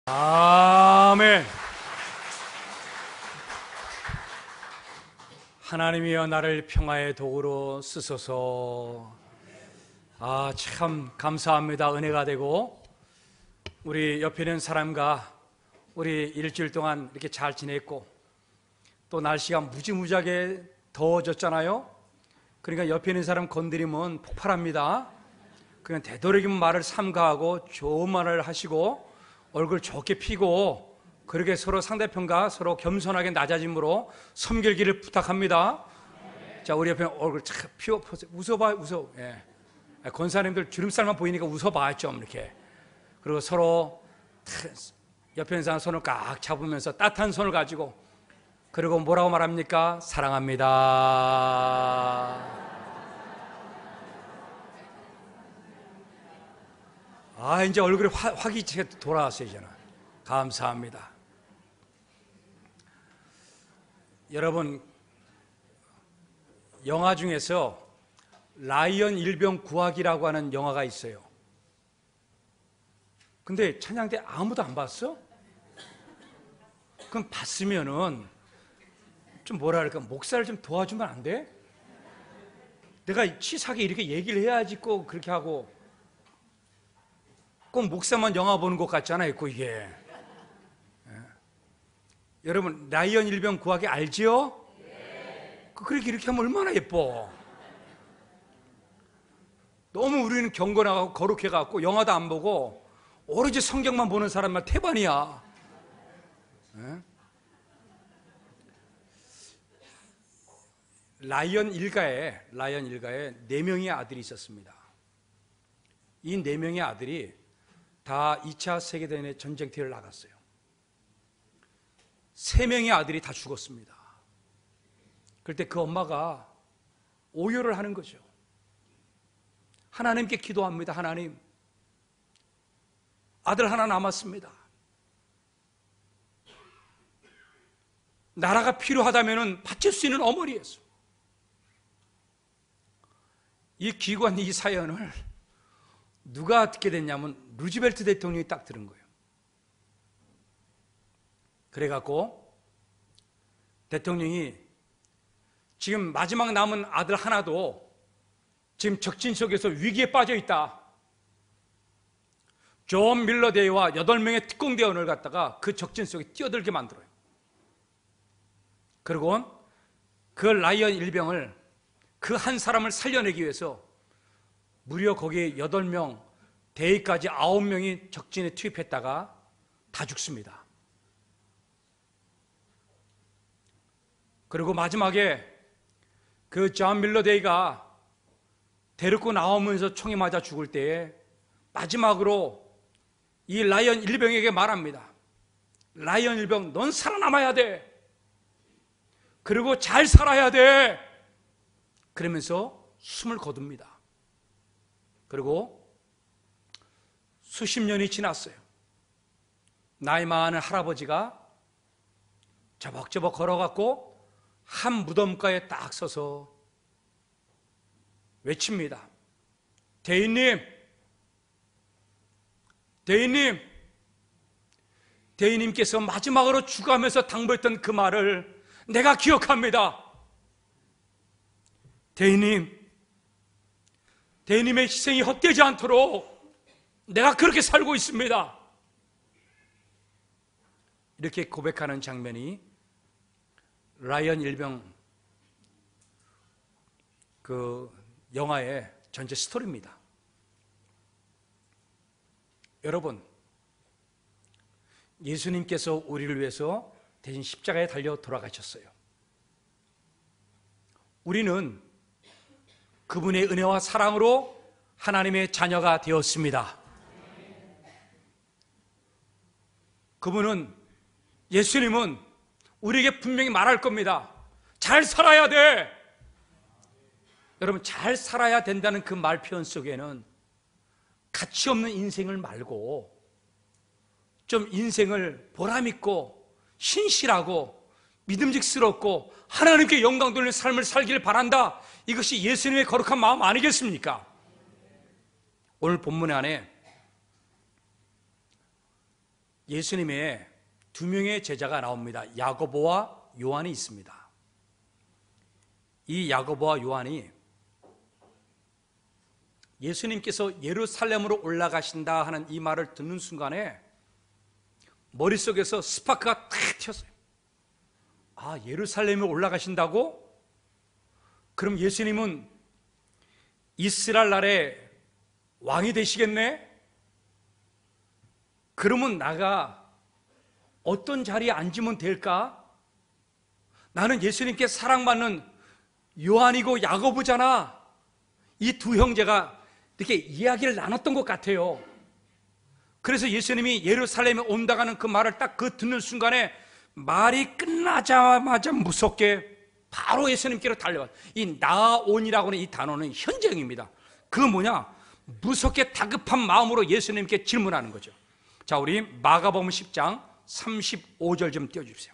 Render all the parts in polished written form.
아멘. 하나님이여 나를 평화의 도구로 쓰소서. 참 감사합니다. 은혜가 되고 우리 옆에 있는 사람과 우리 일주일 동안 이렇게 잘 지냈고 또 날씨가 무지무지하게 더워졌잖아요. 그러니까 옆에 있는 사람 건드리면 폭발합니다. 그냥 되도록이면 말을 삼가하고 좋은 말을 하시고 얼굴 좋게 피고 그렇게 서로 상대편과 서로 겸손하게 낮아짐으로 섬길기를 부탁합니다. 자, 우리 옆에 얼굴 착 피워 웃어봐, 웃어. 예. 권사님들 주름살만 보이니까 웃어봐 좀 이렇게. 그리고 서로 옆에 있는 사람 손을 꽉 잡으면서 따뜻한 손을 가지고 그리고 뭐라고 말합니까? 사랑합니다. 이제 얼굴이 화기차게 돌아왔어요, 이제는. 감사합니다. 여러분, 영화 중에서 라이언 일병 구하기라고 하는 영화가 있어요. 근데 찬양 때 아무도 안 봤어? 그럼 봤으면은 좀 뭐랄까, 목사를 좀 도와주면 안 돼? 내가 치사하게 이렇게 얘기를 해야지 꼭 그렇게 하고 꼭 목사만 영화 보는 것 같잖아요, 이게. 여러분, 라이언 일병 구하기 알지요? 네. 그렇게 이렇게 하면 얼마나 예뻐. 너무 우리는 경건하고 거룩해갖고 영화도 안 보고 오로지 성경만 보는 사람만 태반이야. 네? 라이언 일가에 4명의 아들이 있었습니다. 이 4명의 아들이 다 2차 세계대전의 전쟁터를 나갔어요. 3명의 아들이 다 죽었습니다. 그럴 때 그 엄마가 오열을 하는 거죠. 하나님께 기도합니다. 하나님, 아들 하나 남았습니다. 나라가 필요하다면 바칠 수 있는 어머니였어. 이 기관, 이 사연을 누가 듣게 됐냐면 루즈벨트 대통령이 딱 들은 거예요. 그래갖고 대통령이 지금 마지막 남은 아들 하나도 지금 적진 속에서 위기에 빠져 있다. 존 밀러 대위와 8명의 특공대원을 갖다가 그 적진 속에 뛰어들게 만들어요. 그리고 그 라이언 일병을 그 한 사람을 살려내기 위해서 무려 거기에 8명, 대위까지 9명이 적진에 투입했다가 다 죽습니다. 그리고 마지막에 그 존 밀러 대위가 데리고 나오면서 총에 맞아 죽을 때에 마지막으로 이 라이언 일병에게 말합니다. 라이언 일병, 넌 살아남아야 돼. 그리고 잘 살아야 돼. 그러면서 숨을 거둡니다. 그리고 수십 년이 지났어요. 나이 많은 할아버지가 저벅저벅 걸어갔고 한 무덤가에 딱 서서 외칩니다. 대인님, 대인님. 대인님께서 마지막으로 죽어가면서 당부했던 그 말을 내가 기억합니다. 대인님, 대인님의 희생이 헛되지 않도록 내가 그렇게 살고 있습니다. 이렇게 고백하는 장면이 라이언 일병 그 영화의 전체 스토리입니다. 여러분, 예수님께서 우리를 위해서 대신 십자가에 달려 돌아가셨어요. 우리는 그분의 은혜와 사랑으로 하나님의 자녀가 되었습니다. 그분은, 예수님은 우리에게 분명히 말할 겁니다. 잘 살아야 돼. 여러분, 잘 살아야 된다는 그 말 표현 속에는 가치 없는 인생을 말고 좀 인생을 보람있고 신실하고 믿음직스럽고 하나님께 영광 돌리는 삶을 살기를 바란다. 이것이 예수님의 거룩한 마음 아니겠습니까? 오늘 본문 안에 예수님의 두 명의 제자가 나옵니다. 야고보와 요한이 있습니다. 이 야고보와 요한이 예수님께서 예루살렘으로 올라가신다 하는 이 말을 듣는 순간에 머릿속에서 스파크가 탁 튀었어요. 아, 예루살렘에 올라가신다고? 그럼 예수님은 이스라엘 나라의 왕이 되시겠네? 그러면 나가 어떤 자리에 앉으면 될까? 나는 예수님께 사랑받는 요한이고 야고보잖아. 이 두 형제가 이렇게 이야기를 나눴던 것 같아요. 그래서 예수님이 예루살렘에 온다가는 그 말을 딱 그 듣는 순간에 말이 끝나자마자 무섭게 바로 예수님께로 달려와. 이 나온이라고 하는 이 단어는 현재형입니다. 그 뭐냐? 무섭게 다급한 마음으로 예수님께 질문하는 거죠. 자, 우리 마가복음 10장 35절 좀 띄워주세요.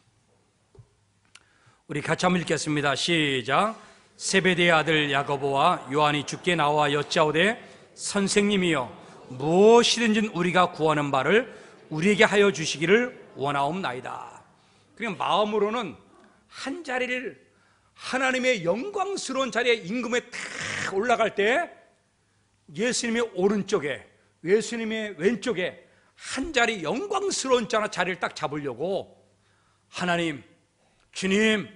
우리 같이 한번 읽겠습니다. 시작. 세베대의 아들 야고보와 요한이 주께 나와 여짜오되 선생님이여 무엇이든지 우리가 구하는 바를 우리에게 하여 주시기를 원하옵나이다. 그러니까 마음으로는 한 자리를 하나님의 영광스러운 자리에 임금에 탁 올라갈 때 예수님의 오른쪽에 예수님의 왼쪽에 한 자리 영광스러운 자리를 딱 잡으려고 하나님, 주님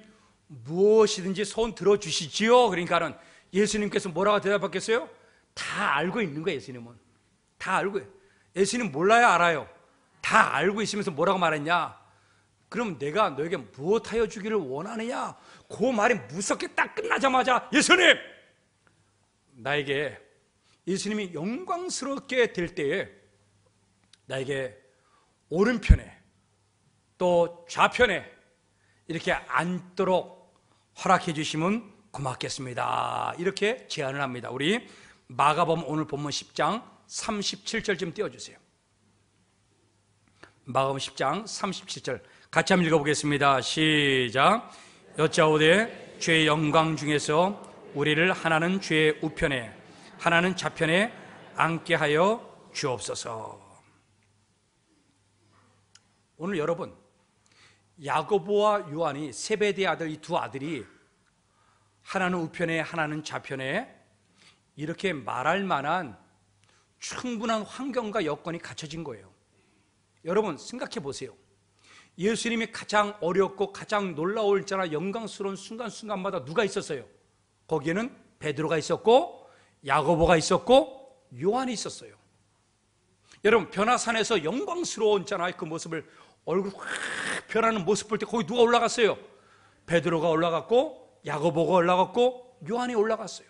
무엇이든지 손 들어주시지요. 그러니까는 예수님께서 뭐라고 대답하겠어요? 다 알고 있는 거예요. 예수님은 다 알고 있어요. 예수님 몰라요? 알아요? 다 알고 있으면서 뭐라고 말했냐? 그럼 내가 너에게 무엇하여 주기를 원하느냐? 그 말이 무섭게 딱 끝나자마자 예수님! 나에게 예수님이 영광스럽게 될 때에 나에게 오른편에 또 좌편에 이렇게 앉도록 허락해 주시면 고맙겠습니다. 이렇게 제안을 합니다. 우리 마가복음 오늘 본문 10장 37절 좀 띄워주세요. 마가복음 10장 37절 같이 한번 읽어보겠습니다. 시작. 여짜오되 주의 영광 중에서 우리를 하나는 주의 우편에 하나는 좌편에 앉게 하여 주옵소서. 오늘 여러분, 야고보와 요한이 세베대의 아들 이 두 아들이 하나는 우편에 하나는 좌편에 이렇게 말할 만한 충분한 환경과 여건이 갖춰진 거예요. 여러분 생각해 보세요. 예수님이 가장 어렵고 가장 놀라울 때나 영광스러운 순간순간마다 누가 있었어요? 거기에는 베드로가 있었고 야고보가 있었고 요한이 있었어요. 여러분 변화산에서 영광스러운 그 모습을 얼굴 확 변하는 모습 볼 때 거기 누가 올라갔어요? 베드로가 올라갔고 야고보가 올라갔고 요한이 올라갔어요.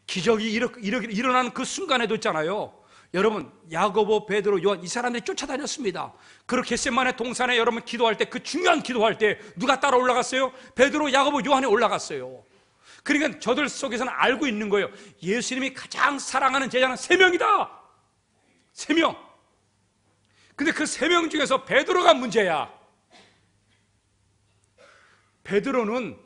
기적이 이렇게 일어나는 그 순간에도 있잖아요. 여러분 야고보, 베드로, 요한 이 사람들이 쫓아다녔습니다. 그렇게 겟세마네 동산에 여러분 기도할 때 그 중요한 기도할 때 누가 따라 올라갔어요? 베드로, 야고보, 요한이 올라갔어요. 그러니까 저들 속에서는 알고 있는 거예요. 예수님이 가장 사랑하는 제자는 3명이다. 3명. 근데 그 3명 중에서 베드로가 문제야. 베드로는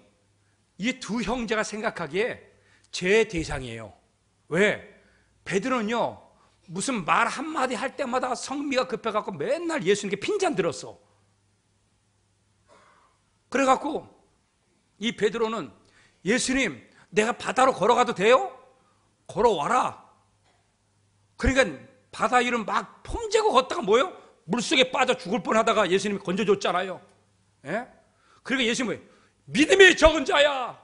이 두 형제가 생각하기에 제 대상이에요. 왜? 베드로는요 무슨 말 한마디 할 때마다 성미가 급해갖고 맨날 예수님께 핀잔 들었어. 그래갖고 이 베드로는 예수님 내가 바다로 걸어가도 돼요? 걸어와라. 그러니까 바다 위를 막 폼재고 걷다가 뭐예요? 물속에 빠져 죽을 뻔하다가 예수님이 건져줬잖아요. 예? 그러니까 예수님이 믿음이 적은 자야.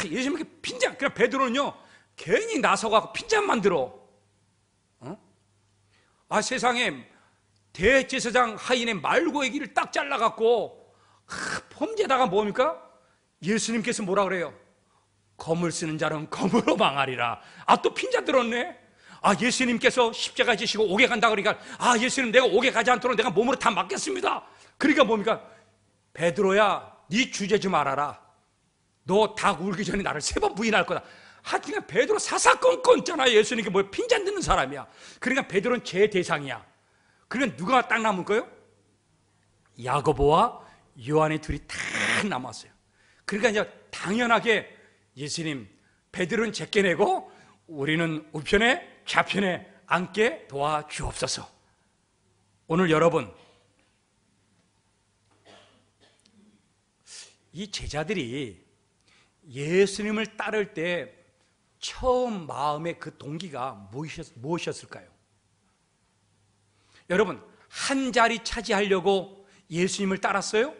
예수님께 핀잔. 그냥 베드로는요 괜히 나서갖고 핀잔만 들어. 세상에 대제사장 하인의 말고의 길을 딱 잘라갖고 폼재다가 뭡니까? 예수님께서 뭐라 그래요? 검을 쓰는 자는 검으로 망하리라. 또 핀잔 들었네. 예수님께서 십자가 지시고 옥에 간다 그러니까 예수님 내가 옥에 가지 않도록 내가 몸으로 다 맡겠습니다. 그러니까 뭡니까? 베드로야 네 주제 좀 알아라. 너 닭 울기 전에 나를 3번 부인할 거다. 하여튼 베드로 사사건건 있잖아. 예수님께 뭐 핀잔 듣는 사람이야. 그러니까 베드로는 제 대상이야. 그러니까 누가 딱 남은 거예요? 야고보와 요한의 둘이 딱 남았어요. 그러니까 이제 당연하게 예수님 베드로는 제껴내고 우리는 우편에 좌편에 앉게 도와주옵소서. 오늘 여러분, 이 제자들이 예수님을 따를 때 처음 마음의 그 동기가 무엇이었을까요? 여러분, 한 자리 차지하려고 예수님을 따랐어요?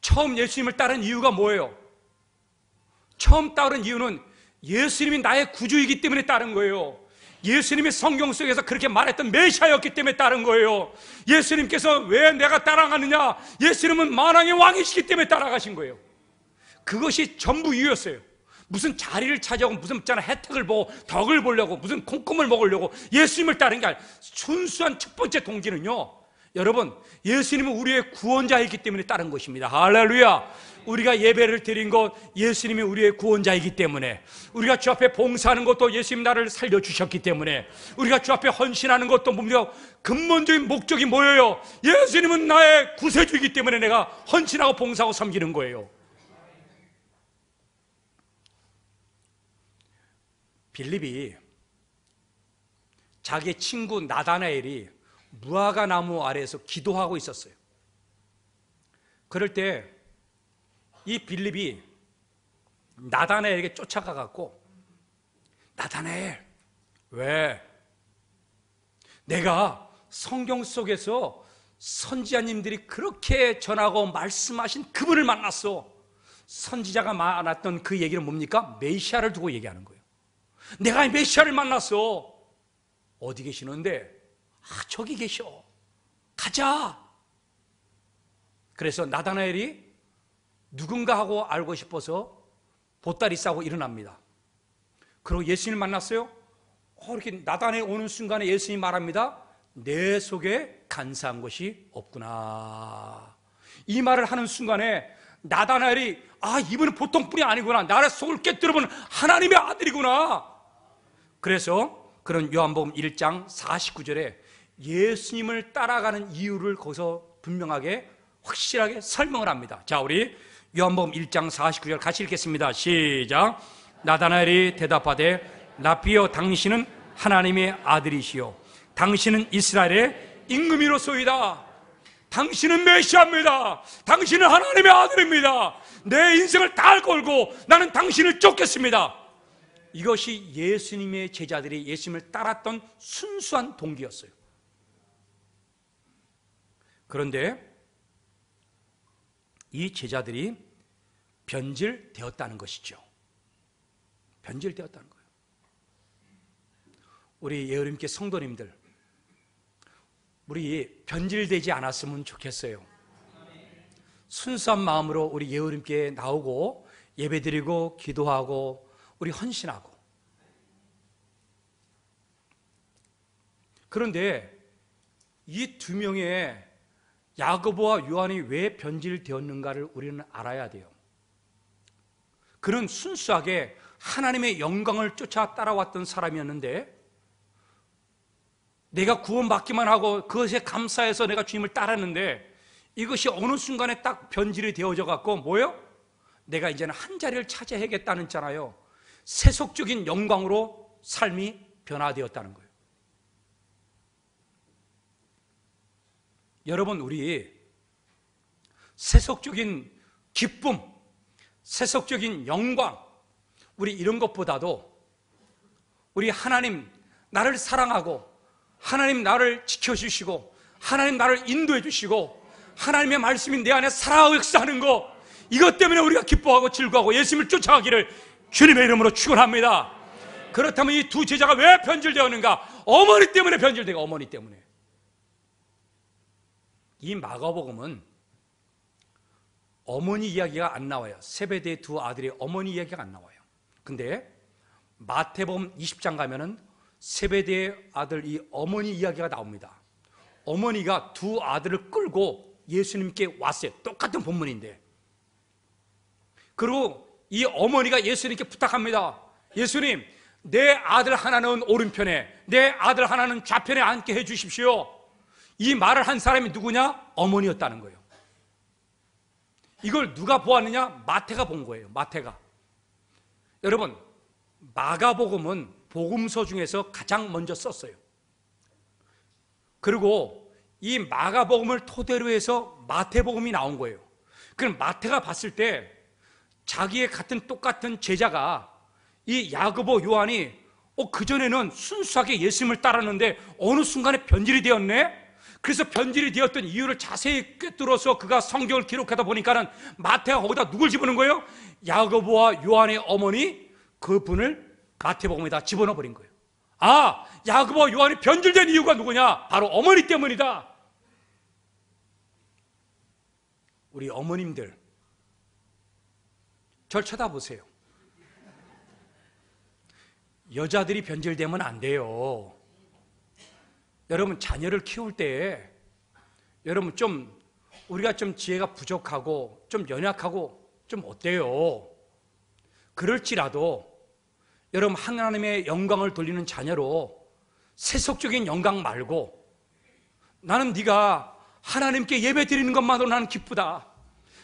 처음 예수님을 따른 이유가 뭐예요? 처음 따른 이유는 예수님이 나의 구주이기 때문에 따른 거예요. 예수님이 성경 속에서 그렇게 말했던 메시아였기 때문에 따른 거예요. 예수님께서 왜 내가 따라가느냐? 예수님은 만왕의 왕이시기 때문에 따라가신 거예요. 그것이 전부 이유였어요. 무슨 자리를 차지하고 무슨 혜택을 보고 덕을 보려고 무슨 콩고물 먹으려고 예수님을 따른 게 아니라 순수한 첫 번째 동기는요, 여러분, 예수님은 우리의 구원자이기 때문에 따른 것입니다. 할렐루야. 우리가 예배를 드린 것, 예수님이 우리의 구원자이기 때문에, 우리가 주 앞에 봉사하는 것도 예수님 나를 살려주셨기 때문에, 우리가 주 앞에 헌신하는 것도 우리가 근본적인 목적이 뭐예요? 예수님은 나의 구세주이기 때문에 내가 헌신하고 봉사하고 섬기는 거예요. 빌립이 자기의 친구 나다나엘이 무화과 나무 아래에서 기도하고 있었어요. 그럴 때 이 빌립이 나다나엘에게 쫓아가 갖고, 나다나엘, 왜? 내가 성경 속에서 선지자님들이 그렇게 전하고 말씀하신 그분을 만났어. 선지자가 말했던 그 얘기는 뭡니까? 메시아를 두고 얘기하는 거예요. 내가 이 메시아를 만났어. 어디 계시는데? 저기 계셔. 가자. 그래서 나다나엘이 누군가 하고 알고 싶어서 보따리 싸고 일어납니다. 그리고 예수님을 만났어요. 이렇게 나다나엘 오는 순간에 예수님이 말합니다. 내 속에 간사한 것이 없구나. 이 말을 하는 순간에 나다나엘이 이분은 보통 분이 아니구나. 나의 속을 깨뜨려보는 하나님의 아들이구나. 그래서 그런 요한복음 1장 49절에 예수님을 따라가는 이유를 거기서 분명하게 확실하게 설명을 합니다. 자, 우리 요한복음 1장 49절 같이 읽겠습니다. 시작. 나다나엘이 대답하되 라피여, 당신은 하나님의 아들이시요 당신은 이스라엘의 임금이로소이다. 당신은 메시아입니다. 당신은 하나님의 아들입니다. 내 인생을 다 걸고 나는 당신을 쫓겠습니다. 이것이 예수님의 제자들이 예수님을 따랐던 순수한 동기였어요. 그런데 이 제자들이 변질되었다는 것이죠. 변질되었다는 거예요. 우리 예어림교 성도님들, 우리 변질되지 않았으면 좋겠어요. 순수한 마음으로 우리 예어림교에 나오고 예배드리고 기도하고 우리 헌신하고. 그런데 이 두 명의 야고보와 요한이 왜 변질되었는가를 우리는 알아야 돼요. 그는 순수하게 하나님의 영광을 쫓아 따라왔던 사람이었는데, 내가 구원받기만 하고 그것에 감사해서 내가 주님을 따랐는데, 이것이 어느 순간에 딱 변질이 되어져 갖고 뭐예요? 내가 이제는 한 자리를 차지해야겠다는 있잖아요. 세속적인 영광으로 삶이 변화되었다는 거예요. 여러분, 우리 세속적인 기쁨, 세속적인 영광, 우리 이런 것보다도 우리 하나님 나를 사랑하고 하나님 나를 지켜주시고 하나님 나를 인도해 주시고 하나님의 말씀이 내 안에 살아가고 역사하는 거, 이것 때문에 우리가 기뻐하고 즐거워하고 예수님을 쫓아가기를 주님의 이름으로 축원합니다. 그렇다면 이 두 제자가 왜 변질되었는가? 어머니 때문에 변질되고, 어머니 때문에. 이 마가복음은 어머니 이야기가 안 나와요. 세베대의 두 아들의 어머니 이야기가 안 나와요. 근데 마태복음 20장 가면은 세베대의 아들 이 어머니 이야기가 나옵니다. 어머니가 두 아들을 끌고 예수님께 왔어요. 똑같은 본문인데. 그리고 이 어머니가 예수님께 부탁합니다. 예수님, 내 아들 하나는 오른편에, 내 아들 하나는 좌편에 앉게 해 주십시오. 이 말을 한 사람이 누구냐? 어머니였다는 거예요. 이걸 누가 보았느냐? 마태가 본 거예요. 마태가. 여러분, 마가복음은 복음서 중에서 가장 먼저 썼어요. 그리고 이 마가복음을 토대로 해서 마태복음이 나온 거예요. 그럼 마태가 봤을 때 자기의 똑같은 제자가 이 야고보, 요한이 그전에는 순수하게 예수님을 따랐는데 어느 순간에 변질이 되었네? 그래서 변질이 되었던 이유를 자세히 꿰뚫어서 그가 성경을 기록하다 보니까는 마태가 거기다 누굴 집어넣은 거예요? 야고보와 요한의 어머니, 그분을 마태복음에다 집어넣어 버린 거예요. 아, 야고보와 요한이 변질된 이유가 누구냐? 바로 어머니 때문이다. 우리 어머님들, 절 쳐다보세요. 여자들이 변질되면 안 돼요. 여러분, 자녀를 키울 때 여러분 우리가 좀 지혜가 부족하고 좀 연약하고 좀 어때요? 그럴지라도 여러분, 하나님의 영광을 돌리는 자녀로 세속적인 영광 말고 나는 네가 하나님께 예배 드리는 것만으로 나는 기쁘다.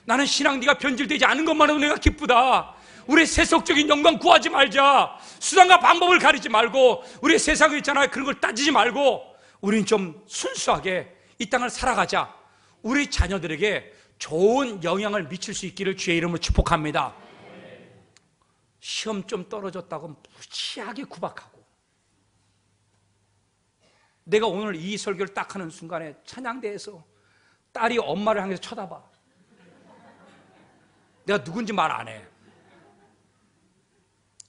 나는 신앙 네가 변질되지 않은 것만으로 내가 기쁘다. 우리 세속적인 영광 구하지 말자. 수단과 방법을 가리지 말고, 우리 세상에 있잖아요, 그런 걸 따지지 말고 우린 좀 순수하게 이 땅을 살아가자. 우리 자녀들에게 좋은 영향을 미칠 수 있기를 주의 이름으로 축복합니다. 시험 좀 떨어졌다고 무지하게 구박하고, 내가 오늘 이 설교를 딱 하는 순간에 찬양대에서 딸이 엄마를 향해서 쳐다봐. 내가 누군지 말 안 해.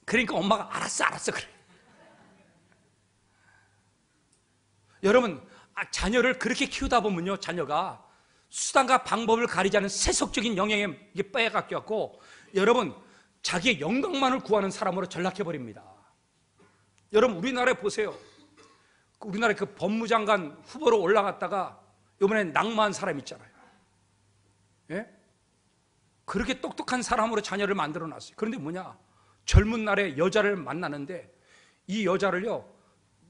그러니까 엄마가 알았어 그래. 여러분, 자녀를 그렇게 키우다 보면요, 자녀가 수단과 방법을 가리지 않은 세속적인 영향에 빼앗겨갖고 여러분, 자기의 영광만을 구하는 사람으로 전락해버립니다. 여러분, 우리나라에 보세요. 우리나라 그 법무장관 후보로 올라갔다가 이번에 낙마한 사람 있잖아요. 예? 그렇게 똑똑한 사람으로 자녀를 만들어 놨어요. 그런데 뭐냐, 젊은 날에 여자를 만나는데 이 여자를요,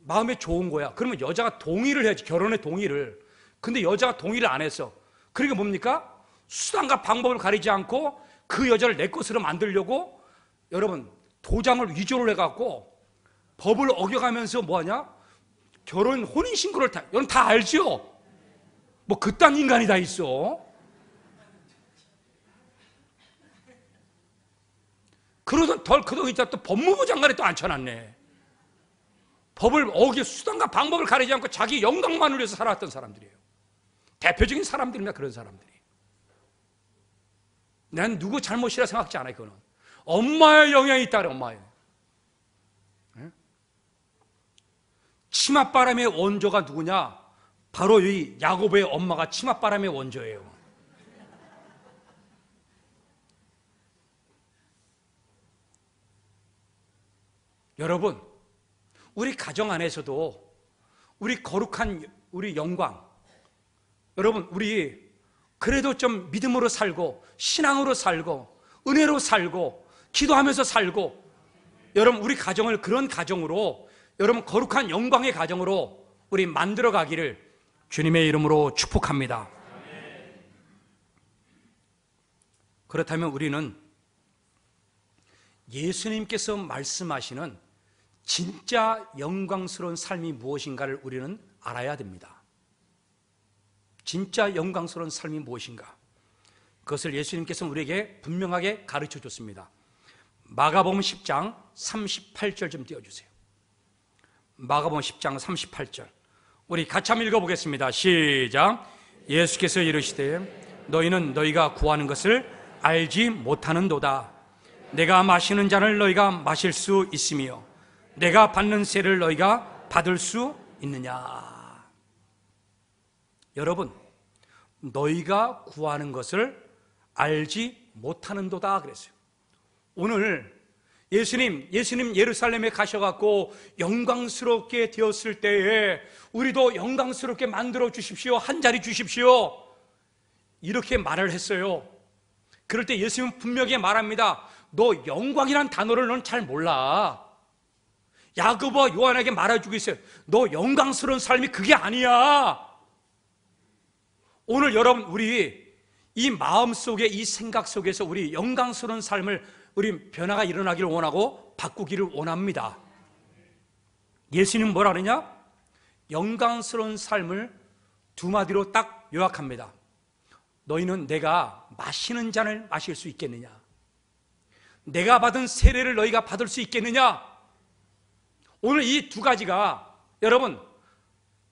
마음에 좋은 거야. 그러면 여자가 동의를 해야지, 결혼의 동의를. 근데 여자가 동의를 안 했어. 그러니까 뭡니까? 수단과 방법을 가리지 않고 그 여자를 내 것으로 만들려고 여러분 도장을 위조를 해갖고 법을 어겨가면서 뭐하냐? 결혼 혼인신고를 여러분 다 알죠? 뭐 그딴 인간이 다 있어. 그러던 덜크덩 있다 또 법무부 장관에 또 앉혀놨네. 법을 수단과 방법을 가리지 않고 자기 영광만을 위해서 살아왔던 사람들이에요. 대표적인 사람들입니다. 그런 사람들이. 난 누구 잘못이라 생각하지 않아요. 그거는 엄마의 영향이 있다 그래. 엄마의. 치맛바람의 원조가 누구냐? 바로 이 야고보의 엄마가 치맛바람의 원조예요. 여러분, 우리 가정 안에서도 우리 거룩한 우리 영광, 여러분, 우리 그래도 좀 믿음으로 살고 신앙으로 살고 은혜로 살고 기도하면서 살고, 여러분 우리 가정을 그런 가정으로, 여러분 거룩한 영광의 가정으로 우리 만들어 가기를 주님의 이름으로 축복합니다. 그렇다면 우리는 예수님께서 말씀하시는 진짜 영광스러운 삶이 무엇인가를 우리는 알아야 됩니다. 진짜 영광스러운 삶이 무엇인가? 그것을 예수님께서 우리에게 분명하게 가르쳐 줬습니다. 마가복음 10장 38절 좀 띄워주세요. 마가복음 10장 38절 우리 같이 한번 읽어보겠습니다. 시작. 예수께서 이르시되 너희는 너희가 구하는 것을 알지 못하는도다. 내가 마시는 잔을 너희가 마실 수 있으며 내가 받는 세를 너희가 받을 수 있느냐. 여러분, 너희가 구하는 것을 알지 못하는도다 그랬어요. 오늘 예수님 예루살렘에 가셔갖고 영광스럽게 되었을 때에 우리도 영광스럽게 만들어 주십시오. 한 자리 주십시오. 이렇게 말을 했어요. 그럴 때 예수님은 분명히 말합니다. 너 영광이란 단어를 넌 잘 몰라. 야고보와 요한에게 말해주고 있어요. 너 영광스러운 삶이 그게 아니야. 오늘 여러분, 우리 이 마음 속에, 이 생각 속에서 우리 영광스러운 삶을, 우리 변화가 일어나기를 원하고 바꾸기를 원합니다. 예수님은 뭐라 그러냐? 영광스러운 삶을 두 마디로 딱 요약합니다. 너희는 내가 마시는 잔을 마실 수 있겠느냐? 내가 받은 세례를 너희가 받을 수 있겠느냐? 오늘 이 두 가지가 여러분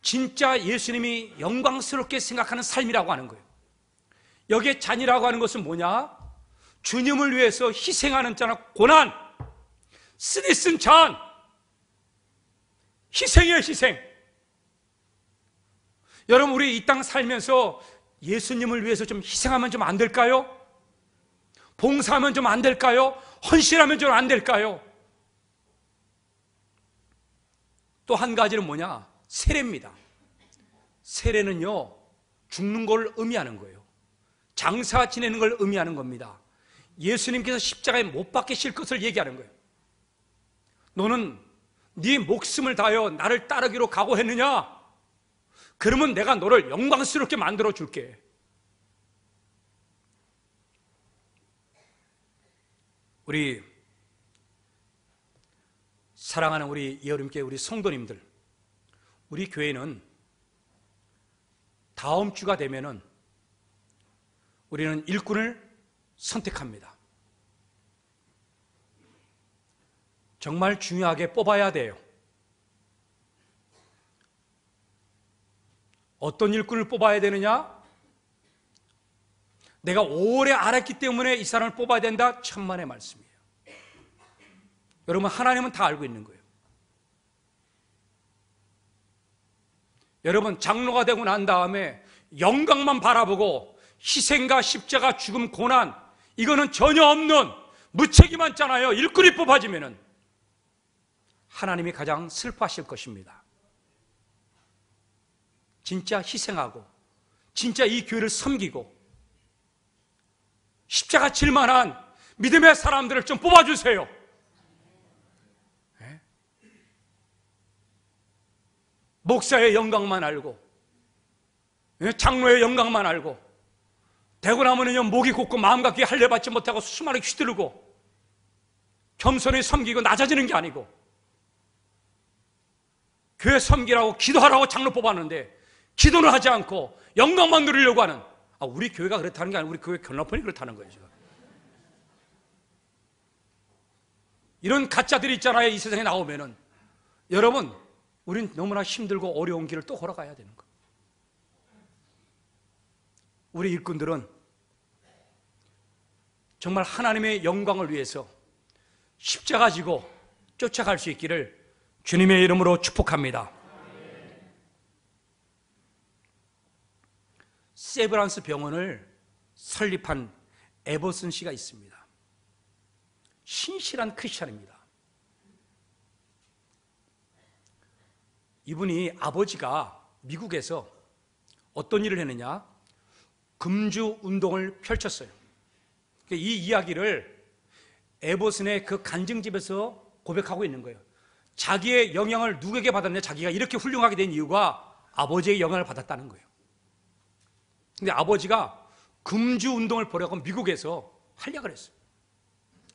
진짜 예수님이 영광스럽게 생각하는 삶이라고 하는 거예요. 여기에 잔이라고 하는 것은 뭐냐? 주님을 위해서 희생하는 잔, 고난, 쓰디 쓴 잔, 희생이에요, 희생. 여러분, 우리 이 땅 살면서 예수님을 위해서 좀 희생하면 좀 안 될까요? 봉사하면 좀 안 될까요? 헌신하면 좀 안 될까요? 또 한 가지는 뭐냐? 세례입니다. 세례는요, 죽는 걸 의미하는 거예요. 장사 지내는 걸 의미하는 겁니다. 예수님께서 십자가에 못 박히실 것을 얘기하는 거예요. 너는 네 목숨을 다하여 나를 따르기로 각오했느냐? 그러면 내가 너를 영광스럽게 만들어 줄게. 우리 사랑하는 우리 예어림교회 우리 성도님들, 우리 교회는 다음 주가 되면은 우리는 일꾼을 선택합니다. 정말 중요하게 뽑아야 돼요. 어떤 일꾼을 뽑아야 되느냐? 내가 오래 알았기 때문에 이 사람을 뽑아야 된다? 천만의 말씀이에요. 여러분, 하나님은 다 알고 있는 거예요. 여러분, 장로가 되고 난 다음에 영광만 바라보고 희생과 십자가, 죽음, 고난, 이거는 전혀 없는 무책임하잖아요. 일꾼이 뽑아지면은 하나님이 가장 슬퍼하실 것입니다. 진짜 희생하고 진짜 이 교회를 섬기고 십자가 질 만한 믿음의 사람들을 좀 뽑아주세요. 네? 목사의 영광만 알고, 장로의 영광만 알고, 되고 나면은요 목이 곧고 마음과 귀에 할례받지 못하고 수많이 휘두르고 겸손히 섬기고 낮아지는 게 아니고, 교회 섬기라고 기도하라고 장로 뽑았는데 기도는 하지 않고 영광만 누리려고 하는, 우리 교회가 그렇다는 게 아니고 우리 교회 견학원이 그렇다는 거예요. 지금 이런 가짜들이 있잖아요. 이 세상에 나오면은 여러분, 우린 너무나 힘들고 어려운 길을 또 걸어가야 되는 거예요. 우리 일꾼들은 정말 하나님의 영광을 위해서 십자가 지고 쫓아갈 수 있기를 주님의 이름으로 축복합니다. 세브란스 병원을 설립한 에버슨 씨가 있습니다. 신실한 크리스찬입니다. 이분이 아버지가 미국에서 어떤 일을 했느냐? 금주 운동을 펼쳤어요. 이 이야기를 에버슨의 그 간증집에서 고백하고 있는 거예요. 자기의 영향을 누구에게 받았냐? 자기가 이렇게 훌륭하게 된 이유가 아버지의 영향을 받았다는 거예요. 근데 아버지가 금주 운동을 보려고 미국에서 활약을 했어요.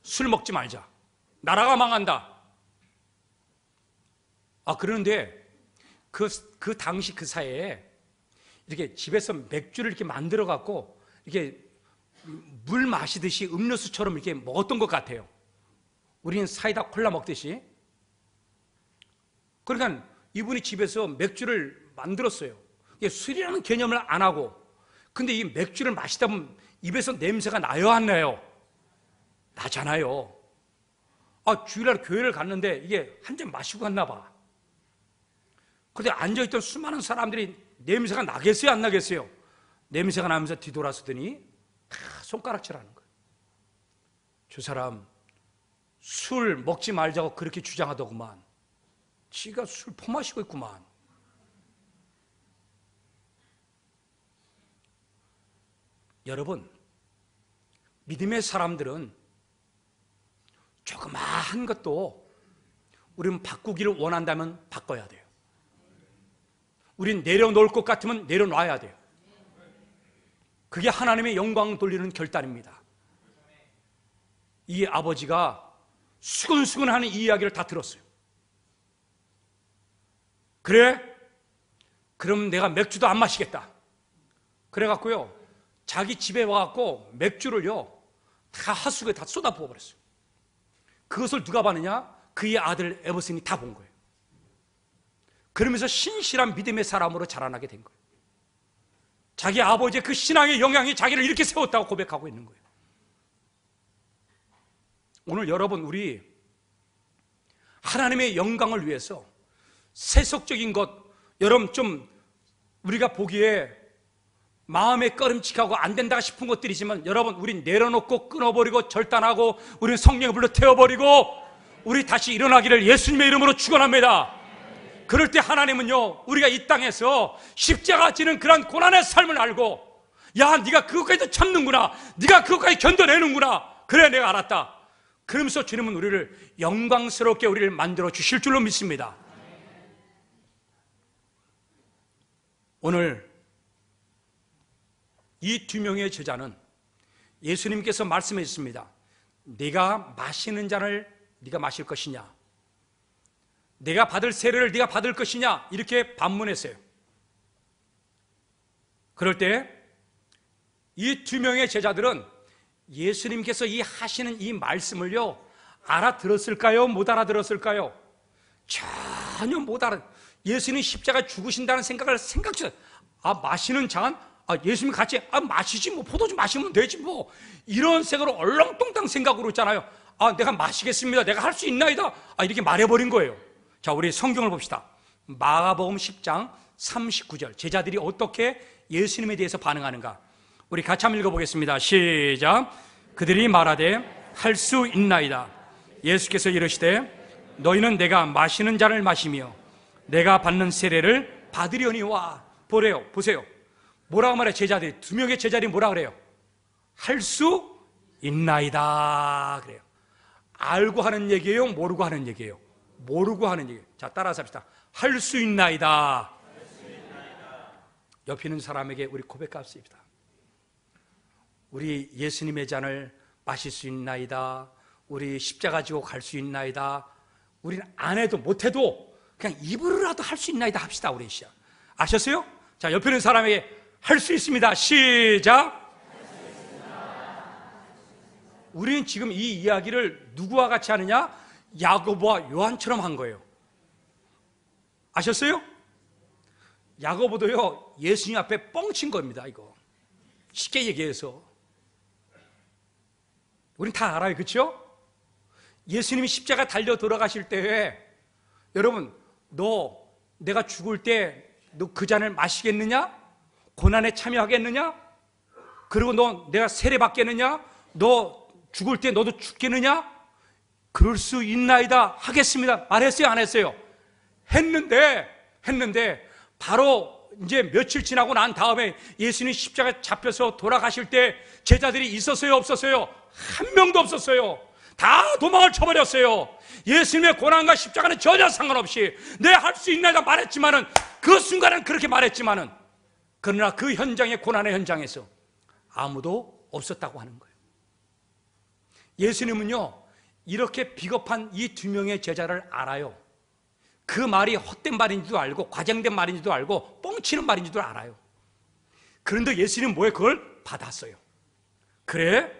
술 먹지 말자. 나라가 망한다. 그런데 그 당시 그 사회에 이렇게 집에서 맥주를 이렇게 만들어 갖고 이렇게 물 마시듯이 음료수처럼 이렇게 먹었던 것 같아요. 우리는 사이다 콜라 먹듯이. 그러니까 이분이 집에서 맥주를 만들었어요. 술이라는 개념을 안 하고. 근데 이 맥주를 마시다 보면 입에서 냄새가 나요, 안 나요? 나잖아요. 주일날 교회를 갔는데 이게 한 잔 마시고 갔나 봐. 그런데 앉아있던 수많은 사람들이 냄새가 나겠어요, 안 나겠어요? 냄새가 나면서 뒤돌아서더니 다 손가락질하는 거예요. 저 사람 술 먹지 말자고 그렇게 주장하더구만. 지가 술 퍼마시고 있구만. 여러분, 믿음의 사람들은 조그마한 것도 우리는 바꾸기를 원한다면 바꿔야 돼요. 우린 내려놓을 것 같으면 내려놔야 돼요. 그게 하나님의 영광 돌리는 결단입니다. 이 아버지가 수근수근하는 이 이야기를 다 들었어요. 그래? 그럼 내가 맥주도 안 마시겠다. 그래갖고요, 자기 집에 와갖고 맥주를요, 다 하수구에 다 쏟아 부어버렸어요. 그것을 누가 봤느냐? 그의 아들 에버슨이 다 본 거예요. 그러면서 신실한 믿음의 사람으로 자라나게 된 거예요. 자기 아버지의 그 신앙의 영향이 자기를 이렇게 세웠다고 고백하고 있는 거예요. 오늘 여러분, 우리 하나님의 영광을 위해서 세속적인 것, 여러분 좀 우리가 보기에 마음에 꺼림칙하고 안 된다 싶은 것들이지만, 여러분 우린 내려놓고 끊어버리고 절단하고 우리는 성령의 불로 태워버리고 우리 다시 일어나기를 예수님의 이름으로 축원합니다. 그럴 때 하나님은요, 우리가 이 땅에서 십자가 지는 그런 고난의 삶을 알고, 야, 네가 그것까지도 참는구나, 네가 그것까지 견뎌내는구나, 그래 내가 알았다, 그러면서 주님은 우리를 영광스럽게 우리를 만들어 주실 줄로 믿습니다. 오늘 이 두 명의 제자는 예수님께서 말씀해 주셨습니다. 네가 마시는 잔을 네가 마실 것이냐, 내가 받을 세례를 네가 받을 것이냐, 이렇게 반문했어요. 그럴 때 이 두 명의 제자들은 예수님께서 이 하시는 이 말씀을요, 알아들었을까요? 못 알아들었을까요? 전혀 못 예수님 십자가 죽으신다는 생각을 생각지. 마시는 잔? 예수님 같이 마시지, 뭐 포도주 마시면 되지, 뭐 이런 생각으로 얼렁뚱땅 생각으로 있잖아요. 내가 마시겠습니다, 내가 할 수 있나이다, 이렇게 말해버린 거예요. 자, 우리 성경을 봅시다. 마가복음 10장 39절, 제자들이 어떻게 예수님에 대해서 반응하는가, 우리 같이 한번 읽어보겠습니다. 시작. 그들이 말하되 할 수 있나이다. 예수께서 이르시되 너희는 내가 마시는 잔을 마시며 내가 받는 세례를 받으려니와. 보세요. 뭐라고 말해? 제자들이, 두 명의 제자들이 뭐라 그래요? 할 수 있나이다 그래요. 알고 하는 얘기예요? 모르고 하는 얘기예요? 모르고 하는 얘기예요. 자, 따라서 합시다. 할 수 있나이다. 옆에 있는 사람에게 우리 고백합시다. 우리 예수님의 잔을 마실 수 있나이다. 우리 십자가 지고 갈 수 있나이다. 우리는 안 해도 못해도 그냥 입으로라도 할 수 있나이다 합시다. 우리 시작. 아셨어요? 자, 옆에 있는 사람에게 할 수 있습니다. 시작. 우리는 지금 이 이야기를 누구와 같이 하느냐? 야고보와 요한처럼 한 거예요. 아셨어요? 야고보도요, 예수님 앞에 뻥친 겁니다. 이거 쉽게 얘기해서 우린 다 알아요, 그렇죠? 예수님이 십자가 달려 돌아가실 때에, 여러분, 내가 죽을 때 너 그 잔을 마시겠느냐? 고난에 참여하겠느냐? 그리고 내가 세례 받겠느냐? 너 죽을 때 너도 죽겠느냐? 그럴 수 있나이다. 하겠습니다. 말했어요, 안 했어요? 했는데 바로 이제 며칠 지나고 난 다음에 예수님 십자가 잡혀서 돌아가실 때 제자들이 있었어요, 없었어요? 한 명도 없었어요. 다 도망을 쳐버렸어요. 예수님의 고난과 십자가는 전혀 상관없이 내가 할 수 있나이다 말했지만은, 그 순간은 그렇게 말했지만은, 그러나 그 현장의 고난의 현장에서 아무도 없었다고 하는 거예요. 예수님은요, 이렇게 비겁한 이 두 명의 제자를 알아요. 그 말이 헛된 말인지도 알고 과장된 말인지도 알고 뻥치는 말인지도 알아요. 그런데 예수님은 뭐에 그걸 받았어요. 그래,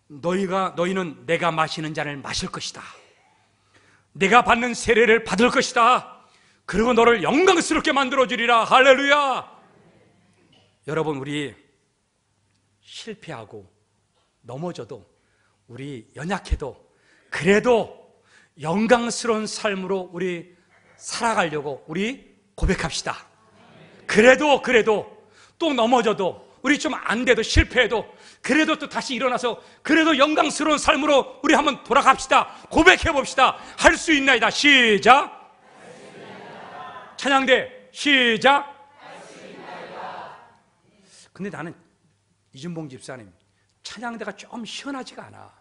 너희는 내가 마시는 잔을 마실 것이다. 내가 받는 세례를 받을 것이다. 그리고 너를 영광스럽게 만들어주리라. 할렐루야. 여러분, 우리 실패하고 넘어져도, 우리 연약해도, 그래도 영광스러운 삶으로 우리 살아가려고 우리 고백합시다. 그래도 또 넘어져도, 우리 좀 안 돼도, 실패해도, 그래도 또 다시 일어나서 그래도 영광스러운 삶으로 우리 한번 돌아갑시다. 고백해 봅시다. 할 수 있나이다. 시작. 찬양대 시작. 근데 나는 이준봉 집사님, 찬양대가 좀 시원하지가 않아.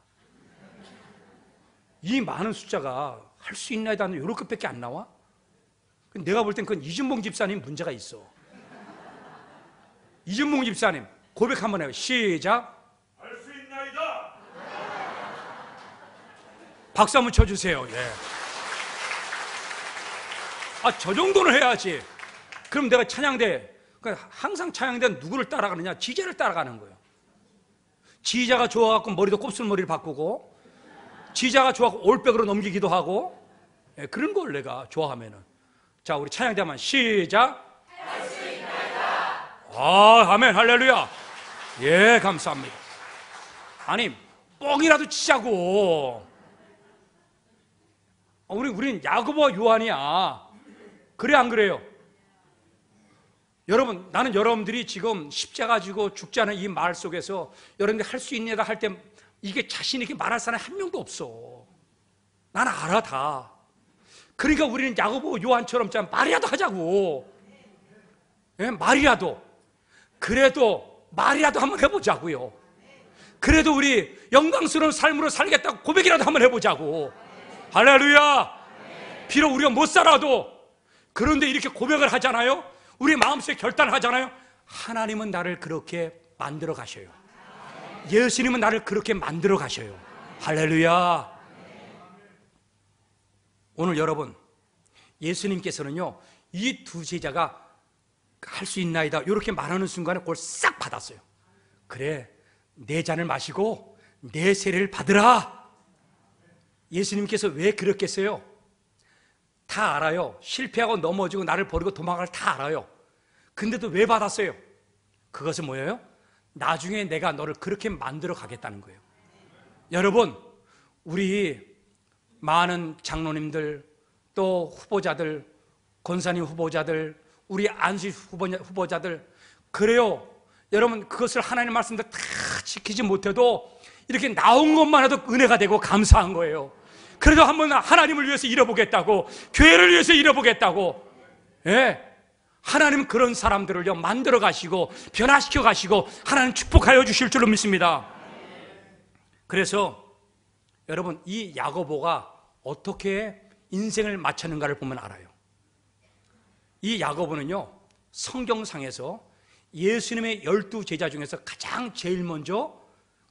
이 많은 숫자가 할 수 있나이다는 요렇게밖에 안 나와? 내가 볼 땐 그건 이준봉 집사님 문제가 있어. 이준봉 집사님 고백 한번 해요. 시작. 할 수 있나이다. 박수 한번 쳐주세요. 예. 저 정도는 해야지. 그럼 내가 찬양대, 그러니까 항상 찬양대는 누구를 따라가느냐? 지휘자를 따라가는 거예요. 지휘자가 좋아갖고 머리도 곱슬머리를 바꾸고, 지휘자가 좋아갖고 올백으로 넘기기도 하고, 예, 그런 걸 내가 좋아하면은. 자, 우리 찬양대 한번 시작. 할 수 있나이다. 아멘, 할렐루야. 예, 감사합니다. 아니, 뻥이라도 치자고. 우린 야고보와 요한이야. 그래, 안 그래요? 여러분, 나는 여러분들이 지금 십자가 지고 죽지 않은 이 말 속에서 여러분들이 할 수 있냐 할 때 이게 자신 있게 말할 사람이 한 명도 없어. 나는 알아, 다. 그러니까 우리는 야고보 요한처럼 말이라도 하자고. 예? 말이라도. 그래도 말이라도 한번 해보자고요. 그래도 우리 영광스러운 삶으로 살겠다고 고백이라도 한번 해보자고. 할렐루야. 비록 우리가 못 살아도, 그런데 이렇게 고백을 하잖아요. 우리 마음속에 결단을 하잖아요. 하나님은 나를 그렇게 만들어 가셔요. 예수님은 나를 그렇게 만들어 가셔요. 할렐루야. 오늘 여러분, 예수님께서는요, 이 두 제자가 할 수 있나이다 이렇게 말하는 순간에 그걸 싹 받았어요. 그래, 내 잔을 마시고 내 세례를 받으라. 예수님께서 왜 그랬겠어요? 다 알아요. 실패하고 넘어지고 나를 버리고 도망갈 다 알아요. 근데도 왜 받았어요? 그것은 뭐예요? 나중에 내가 너를 그렇게 만들어 가겠다는 거예요. 여러분, 우리 많은 장로님들, 또 후보자들, 권사님 후보자들, 우리 안수 후보자들, 그래요. 여러분, 그것을 하나님의 말씀대로 다 지키지 못해도 이렇게 나온 것만 해도 은혜가 되고 감사한 거예요. 그래도 한번 하나님을 위해서 일해보겠다고, 교회를 위해서 일해보겠다고. 예. 하나님은 그런 사람들을요 만들어 가시고 변화시켜 가시고 하나님 축복하여 주실 줄로 믿습니다. 그래서 여러분, 이 야고보가 어떻게 인생을 마쳤는가를 보면 알아요. 이 야고보는요, 성경상에서 예수님의 12 제자 중에서 가장 제일 먼저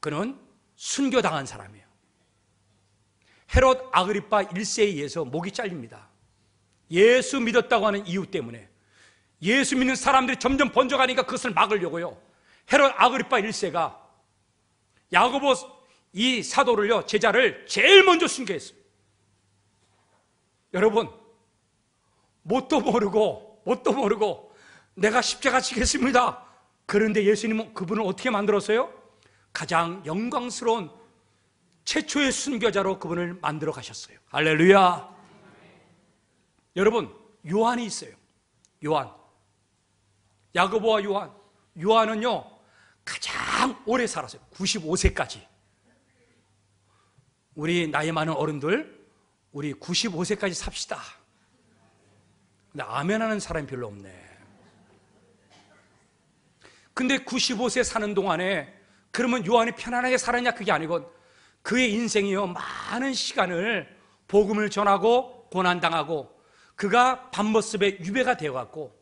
그는 순교당한 사람이에요. 헤롯 아그리파 1세에 의해서 목이 잘립니다. 예수 믿었다고 하는 이유 때문에. 예수 믿는 사람들이 점점 번져가니까 그것을 막으려고요, 헤롯 아그리파 1세가 야고보 이 사도를요, 제자를 제일 먼저 순교했어요. 여러분, 뭣도 모르고 내가 십자가 지겠습니다. 그런데 예수님은 그분을 어떻게 만들었어요? 가장 영광스러운 최초의 순교자로 그분을 만들어 가셨어요. 할렐루야. 여러분, 요한이 있어요. 요한, 야고보와 요한. 요한은요 가장 오래 살았어요. 95세까지. 우리 나이 많은 어른들, 우리 95세까지 삽시다. 근데 아멘하는 사람이 별로 없네. 근데 95세 사는 동안에 그러면 요한이 편안하게 살았냐? 그게 아니고 그의 인생이요, 많은 시간을 복음을 전하고 고난당하고, 그가 밤모습의 유배가 되어갖고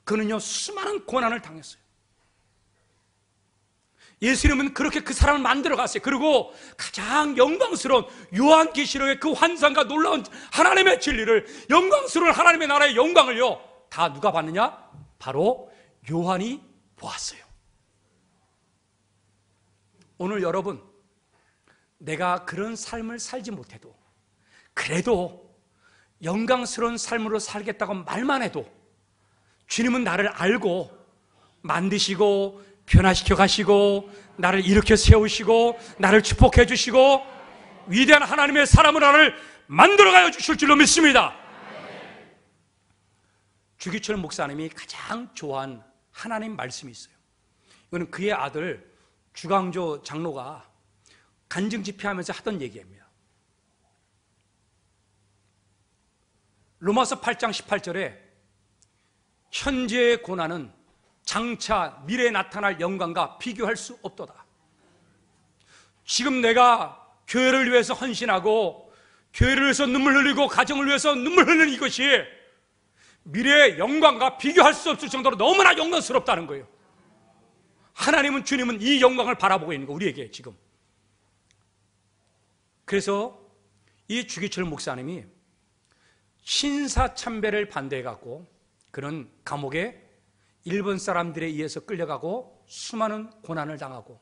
그는요 수많은 고난을 당했어요. 예수님은 그렇게 그 사람을 만들어 갔어요. 그리고 가장 영광스러운 요한계시록의 그 환상과 놀라운 하나님의 진리를, 영광스러운 하나님의 나라의 영광을요 다 누가 봤느냐? 바로 요한이 보았어요. 오늘 여러분, 내가 그런 삶을 살지 못해도, 그래도 영광스러운 삶으로 살겠다고 말만 해도 주님은 나를 알고 만드시고 변화시켜 가시고 나를 일으켜 세우시고 나를 축복해 주시고 위대한 하나님의 사람을 나를 만들어가여 주실 줄로 믿습니다. 주기철 목사님이 가장 좋아한 하나님 말씀이 있어요. 이거는 그의 아들 주강조 장로가 간증 집회하면서 하던 얘기입니다. 로마서 8장 18절에 현재의 고난은 장차 미래에 나타날 영광과 비교할 수 없도다. 지금 내가 교회를 위해서 헌신하고 교회를 위해서 눈물 흘리고 가정을 위해서 눈물 흘리는 이것이 미래의 영광과 비교할 수 없을 정도로 너무나 영광스럽다는 거예요. 하나님은, 주님은 이 영광을 바라보고 있는 거예요, 우리에게 지금. 그래서 이 주기철 목사님이 신사참배를 반대해갖고 그는 감옥에 일본 사람들에 의해서 끌려가고 수많은 고난을 당하고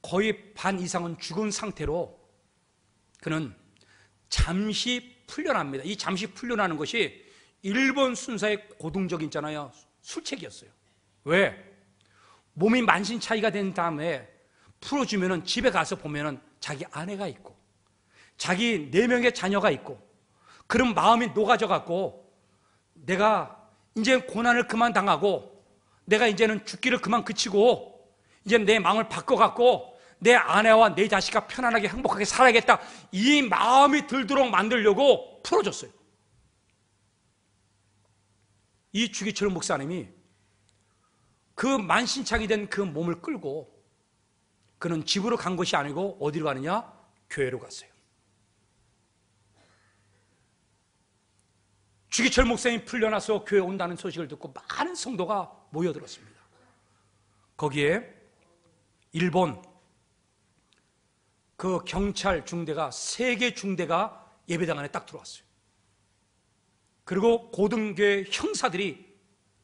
거의 반 이상은 죽은 상태로 그는 잠시 풀려납니다. 이 잠시 풀려나는 것이 일본 순사의 고등적인 있잖아요, 술책이었어요. 왜? 몸이 만신차이가 된 다음에 풀어주면은 집에 가서 보면은 자기 아내가 있고 자기 4명의 자녀가 있고 그런 마음이 녹아져 갖고 내가 이제 고난을 그만 당하고 내가 이제는 죽기를 그만 그치고 이제 내 마음을 바꿔갖고 내 아내와 내 자식과 편안하게 행복하게 살아야겠다, 이 마음이 들도록 만들려고 풀어줬어요. 이 주기철 목사님이 그 만신창이 된 그 몸을 끌고 그는 집으로 간 것이 아니고 어디로 가느냐? 교회로 갔어요. 주기철 목사님이 풀려나서 교회 온다는 소식을 듣고 많은 성도가 모여들었습니다. 거기에 일본 그 경찰 중대가 3개 중대가 예배당 안에 딱 들어왔어요. 그리고 고등교회 형사들이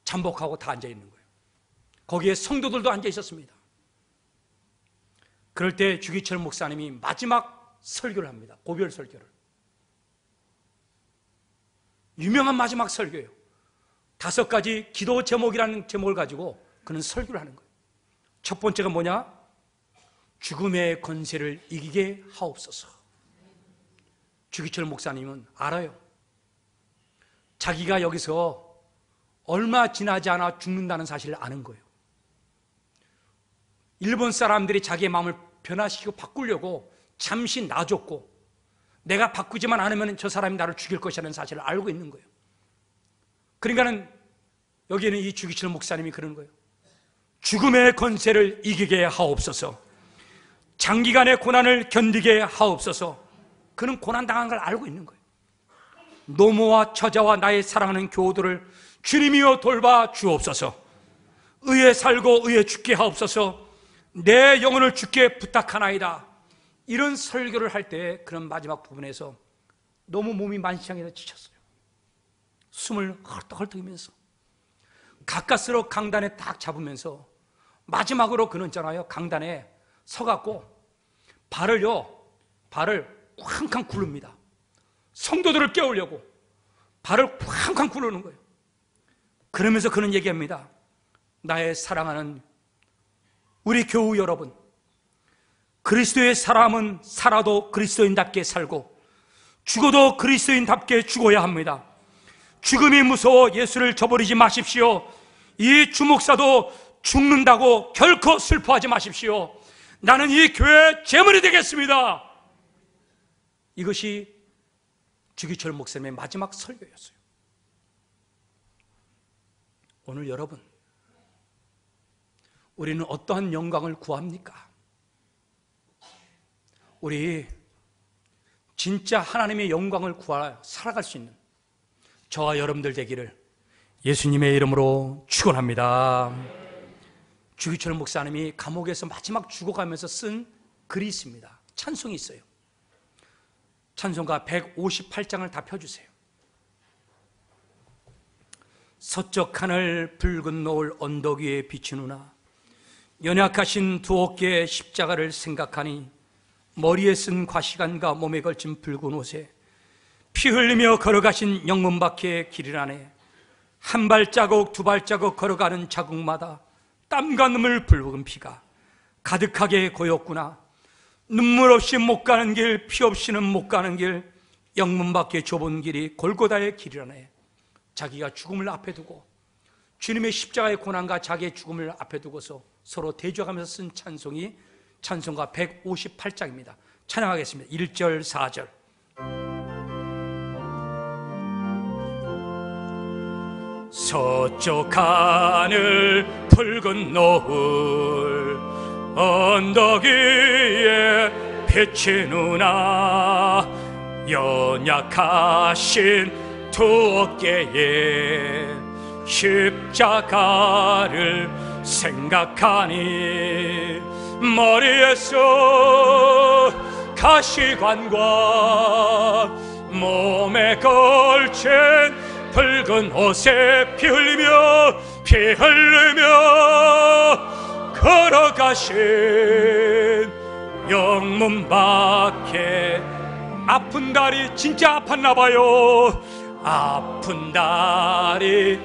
잠복하고 다 앉아 있는 거예요. 거기에 성도들도 앉아 있었습니다. 그럴 때 주기철 목사님이 마지막 설교를 합니다. 고별 설교를. 유명한 마지막 설교예요. 5가지 기도 제목이라는 제목을 가지고 그는 설교를 하는 거예요. 첫 번째가 뭐냐? 죽음의 권세를 이기게 하옵소서. 주기철 목사님은 알아요. 자기가 여기서 얼마 지나지 않아 죽는다는 사실을 아는 거예요. 일본 사람들이 자기의 마음을 변화시키고 바꾸려고 잠시 놔줬고 내가 바꾸지만 않으면 저 사람이 나를 죽일 것이라는 사실을 알고 있는 거예요. 그러니까는 여기에는 이 주기철 목사님이 그러는 거예요. 죽음의 권세를 이기게 하옵소서. 장기간의 고난을 견디게 하옵소서. 그는 고난당한 걸 알고 있는 거예요. 노모와 처자와 나의 사랑하는 교우들을 주님이여 돌봐 주옵소서. 의에 살고 의에 죽게 하옵소서. 내 영혼을 주께 부탁하나이다. 이런 설교를 할 때 그런 마지막 부분에서 너무 몸이 만신창이라 지쳤어요. 숨을 헐떡헐떡이면서 가까스로 강단에 딱 잡으면서 마지막으로 그는 있잖아요, 강단에 서갖고 발을 쾅쾅 굴릅니다. 성도들을 깨우려고 발을 쾅쾅 굴르는 거예요. 그러면서 그는 얘기합니다. 나의 사랑하는 우리 교우 여러분, 그리스도의 사람은 살아도 그리스도인답게 살고 죽어도 그리스도인답게 죽어야 합니다. 죽음이 무서워 예수를 저버리지 마십시오. 이 주목사도 죽는다고 결코 슬퍼하지 마십시오. 나는 이 교회의 제물이 되겠습니다. 이것이 주기철 목사님의 마지막 설교였어요. 오늘 여러분, 우리는 어떠한 영광을 구합니까? 우리 진짜 하나님의 영광을 구하여 살아갈 수 있는 저와 여러분들 되기를 예수님의 이름으로 축원합니다. 주기철 목사님이 감옥에서 마지막 죽어가면서 쓴 글이 있습니다. 찬송이 있어요. 찬송가 158장을 다 펴주세요. 서쪽 하늘 붉은 노을 언덕 위에 비추누나 연약하신 두 어깨의 십자가를 생각하니 머리에 쓴 과시관과 몸에 걸친 붉은 옷에 피 흘리며 걸어가신 영문 밖의 길 안에 한 발자국 두 발자국 걸어가는 자국마다 땀과 눈물 붉은 피가 가득하게 고였구나. 눈물 없이 못 가는 길, 피 없이는 못 가는 길, 영문 밖의 좁은 길이 골고다의 길이라네. 자기가 죽음을 앞에 두고 주님의 십자가의 고난과 자기의 죽음을 앞에 두고서 서로 대조하면서 쓴 찬송이 찬송가 158장입니다. 찬양하겠습니다. 1절 4절. 서쪽 하늘 붉은 노을 언덕 위에 비치누나 연약하신 두 어깨에 십자가를 생각하니 머리에서 가시관과 몸에 걸친 붉은 옷에 피 흘리며 걸어가신 영문 밖에 아픈 다리 진짜 아팠나 봐요. 아픈 다리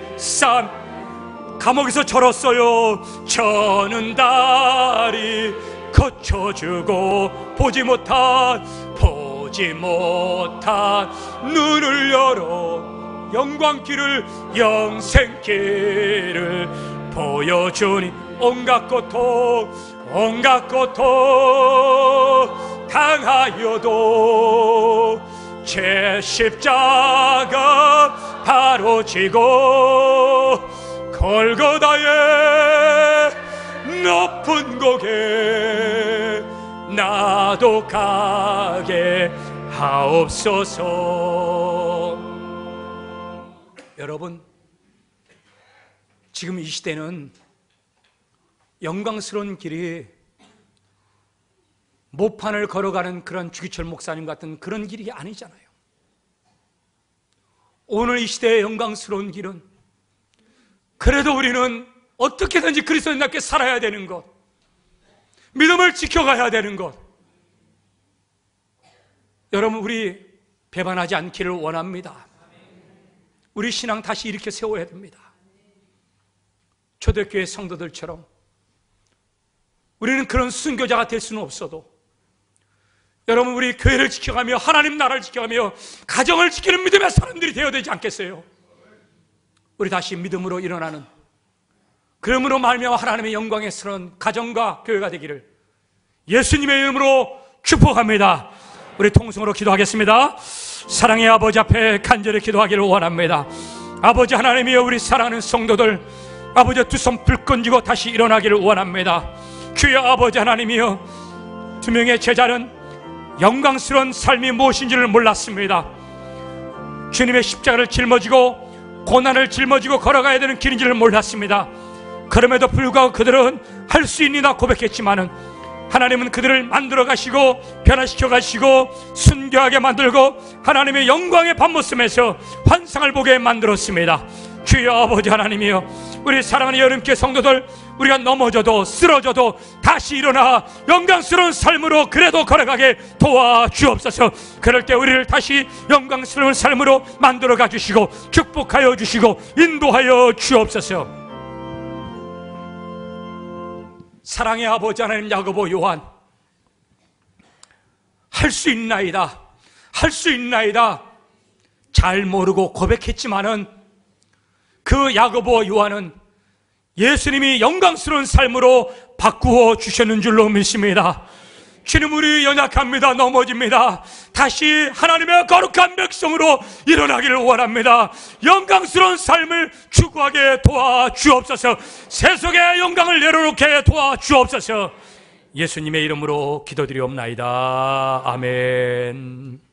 감옥에서 절었어요. 저는 다리 고쳐주고 보지 못한 눈을 열어 영광길을 영생길을 보여주니 온갖 고통 당하여도 제 십자가 바로 지고 골고다의 높은 곡에 나도 가게 하옵소서. 여러분, 지금 이 시대는 영광스러운 길이 모판을 걸어가는 그런 주기철 목사님 같은 그런 길이 아니잖아요. 오늘 이 시대의 영광스러운 길은 그래도 우리는 어떻게든지 그리스도인답게 살아야 되는 것, 믿음을 지켜가야 되는 것. 여러분, 우리 배반하지 않기를 원합니다. 우리 신앙 다시 일으켜 세워야 됩니다. 초대교회 성도들처럼 우리는 그런 순교자가 될 수는 없어도, 여러분, 우리 교회를 지켜가며 하나님 나라를 지켜가며 가정을 지키는 믿음의 사람들이 되어야 되지 않겠어요? 우리 다시 믿음으로 일어나는, 그러므로 말미암아 하나님의 영광스러운 가정과 교회가 되기를 예수님의 이름으로 축복합니다. 우리 통성으로 기도하겠습니다. 사랑의 아버지 앞에 간절히 기도하기를 원합니다. 아버지 하나님이여, 우리 사랑하는 성도들, 아버지 두 손 불끈 쥐고 다시 일어나기를 원합니다. 주여 아버지 하나님이여, 두 명의 제자는 영광스러운 삶이 무엇인지를 몰랐습니다. 주님의 십자가를 짊어지고 고난을 짊어지고 걸어가야 되는 길인지를 몰랐습니다. 그럼에도 불구하고 그들은 할 수 있느냐 고백했지만은 하나님은 그들을 만들어 가시고 변화시켜 가시고 순교하게 만들고 하나님의 영광의 밤모습에서 환상을 보게 만들었습니다. 주여 아버지 하나님이여, 우리 사랑하는 여름교회 성도들, 우리가 넘어져도 쓰러져도 다시 일어나 영광스러운 삶으로 그래도 걸어가게 도와주옵소서. 그럴 때 우리를 다시 영광스러운 삶으로 만들어가 주시고 축복하여 주시고 인도하여 주옵소서. 사랑의 아버지 하나님, 야고보, 요한, 할 수 있나이다, 할 수 있나이다 잘 모르고 고백했지만은 그 야고보, 요한은 예수님이 영광스러운 삶으로 바꾸어 주셨는 줄로 믿습니다. 주님, 우리 연약합니다. 넘어집니다. 다시 하나님의 거룩한 백성으로 일어나기를 원합니다. 영광스러운 삶을 추구하게 도와주옵소서. 세속의 영광을 내려놓게 도와주옵소서. 예수님의 이름으로 기도드리옵나이다. 아멘.